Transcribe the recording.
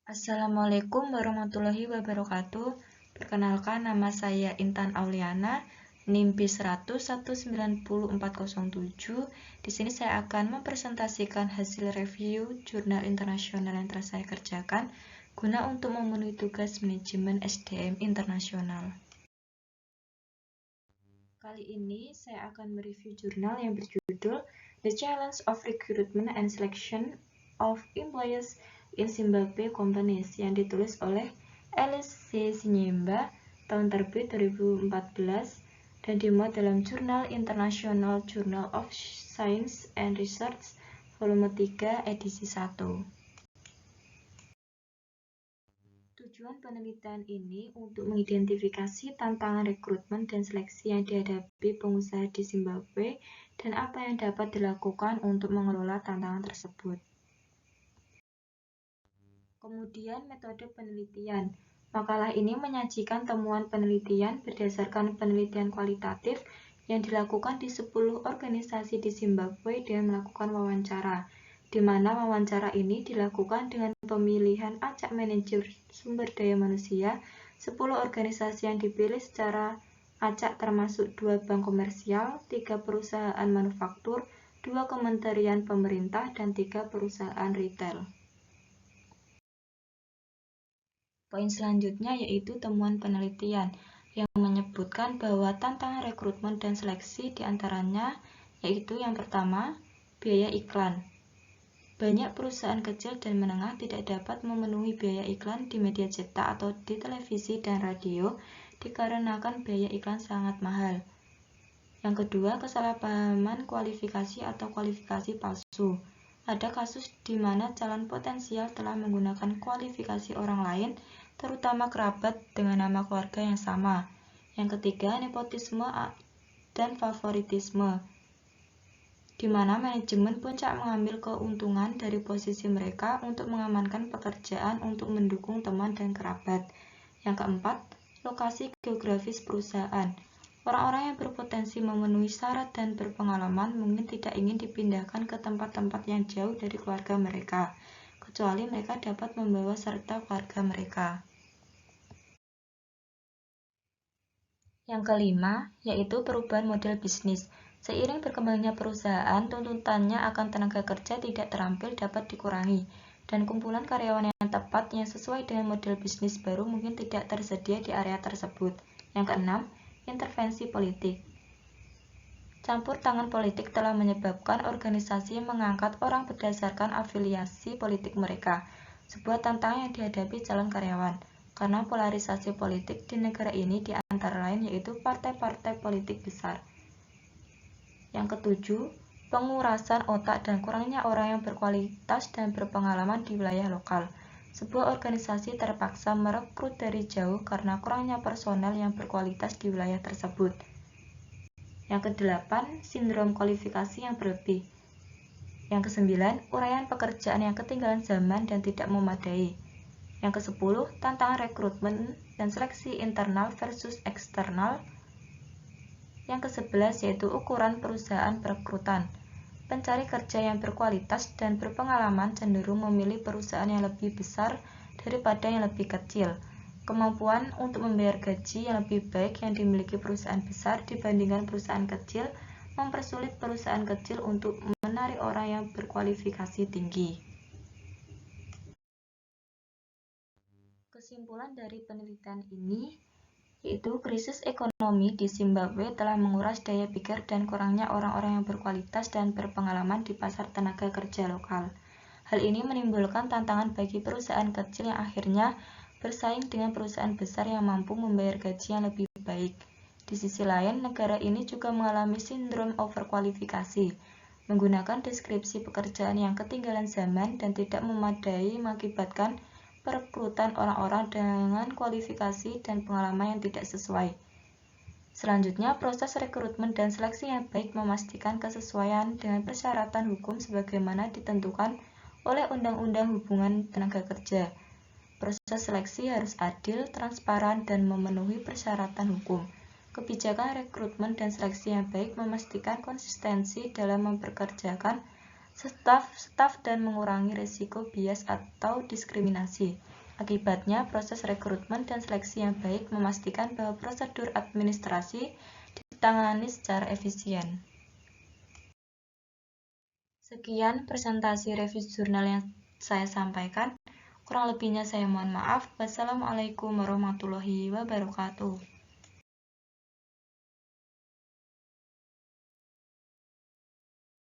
Assalamualaikum warahmatullahi wabarakatuh. Perkenalkan, nama saya Intan Auliana, NIM B100190407. Di sini saya akan mempresentasikan hasil review jurnal internasional yang telah saya kerjakan guna untuk memenuhi tugas manajemen SDM internasional. Kali ini saya akan mereview jurnal yang berjudul The Challenge of Recruitment and Selection of Employees in Zimbabwe Companies yang ditulis oleh Alice C. Sinyemba, tahun terbit 2014 dan dimuat dalam Jurnal International Journal of Science and Research volume 3 edisi 1. Tujuan penelitian ini untuk mengidentifikasi tantangan rekrutmen dan seleksi yang dihadapi pengusaha di Zimbabwe dan apa yang dapat dilakukan untuk mengelola tantangan tersebut. Kemudian metode penelitian. Makalah ini menyajikan temuan penelitian berdasarkan penelitian kualitatif yang dilakukan di 10 organisasi di Zimbabwe dengan melakukan wawancara, di mana wawancara ini dilakukan dengan pemilihan acak manajer sumber daya manusia. 10 organisasi yang dipilih secara acak termasuk 2 bank komersial, 3 perusahaan manufaktur, 2 kementerian pemerintah, dan 3 perusahaan retail. Poin selanjutnya yaitu temuan penelitian yang menyebutkan bahwa tantangan rekrutmen dan seleksi diantaranya yaitu yang pertama, biaya iklan. Banyak perusahaan kecil dan menengah tidak dapat memenuhi biaya iklan di media cetak atau di televisi dan radio dikarenakan biaya iklan sangat mahal. Yang kedua, kesalahpahaman kualifikasi atau kualifikasi palsu. Ada kasus di mana calon potensial telah menggunakan kualifikasi orang lain, terutama kerabat dengan nama keluarga yang sama. Yang ketiga, nepotisme dan favoritisme, di mana manajemen puncak mengambil keuntungan dari posisi mereka untuk mengamankan pekerjaan untuk mendukung teman dan kerabat. Yang keempat, lokasi geografis perusahaan. Orang-orang yang berpotensi memenuhi syarat dan berpengalaman mungkin tidak ingin dipindahkan ke tempat-tempat yang jauh dari keluarga mereka, kecuali mereka dapat membawa serta keluarga mereka. Yang kelima, yaitu perubahan model bisnis. Seiring berkembangnya perusahaan, tuntutannya akan tenaga kerja tidak terampil dapat dikurangi, dan kumpulan karyawan yang tepat yang sesuai dengan model bisnis baru mungkin tidak tersedia di area tersebut. Yang keenam, intervensi politik. Campur tangan politik telah menyebabkan organisasi mengangkat orang berdasarkan afiliasi politik mereka, sebuah tantangan yang dihadapi calon karyawan, karena polarisasi politik di negara ini di antara lain yaitu partai-partai politik besar. Yang ketujuh, pengurasan otak dan kurangnya orang yang berkualitas dan berpengalaman di wilayah lokal. Sebuah organisasi terpaksa merekrut dari jauh karena kurangnya personel yang berkualitas di wilayah tersebut. Yang kedelapan, sindrom kualifikasi yang berlebih. Yang kesembilan, uraian pekerjaan yang ketinggalan zaman dan tidak memadai. Yang kesepuluh, tantangan rekrutmen dan seleksi internal versus eksternal. Yang ke-11 yaitu ukuran perusahaan perekrutan. Pencari kerja yang berkualitas dan berpengalaman cenderung memilih perusahaan yang lebih besar daripada yang lebih kecil. Kemampuan untuk membayar gaji yang lebih baik yang dimiliki perusahaan besar dibandingkan perusahaan kecil mempersulit perusahaan kecil untuk menarik orang yang berkualifikasi tinggi. Kesimpulan dari penelitian ini yaitu krisis ekonomi di Zimbabwe telah menguras daya pikir dan kurangnya orang-orang yang berkualitas dan berpengalaman di pasar tenaga kerja lokal. Hal ini menimbulkan tantangan bagi perusahaan kecil yang akhirnya bersaing dengan perusahaan besar yang mampu membayar gaji yang lebih baik. Di sisi lain, negara ini juga mengalami sindrom overkualifikasi, menggunakan deskripsi pekerjaan yang ketinggalan zaman dan tidak memadai mengakibatkan perekrutan orang-orang dengan kualifikasi dan pengalaman yang tidak sesuai. Selanjutnya, proses rekrutmen dan seleksi yang baik memastikan kesesuaian dengan persyaratan hukum sebagaimana ditentukan oleh Undang-Undang Hubungan Tenaga Kerja. Proses seleksi harus adil, transparan, dan memenuhi persyaratan hukum. Kebijakan rekrutmen dan seleksi yang baik memastikan konsistensi dalam mempekerjakan staf dan mengurangi risiko bias atau diskriminasi. Akibatnya, proses rekrutmen dan seleksi yang baik memastikan bahwa prosedur administrasi ditangani secara efisien. Sekian presentasi revisi jurnal yang saya sampaikan. Kurang lebihnya saya mohon maaf. Wassalamualaikum warahmatullahi wabarakatuh.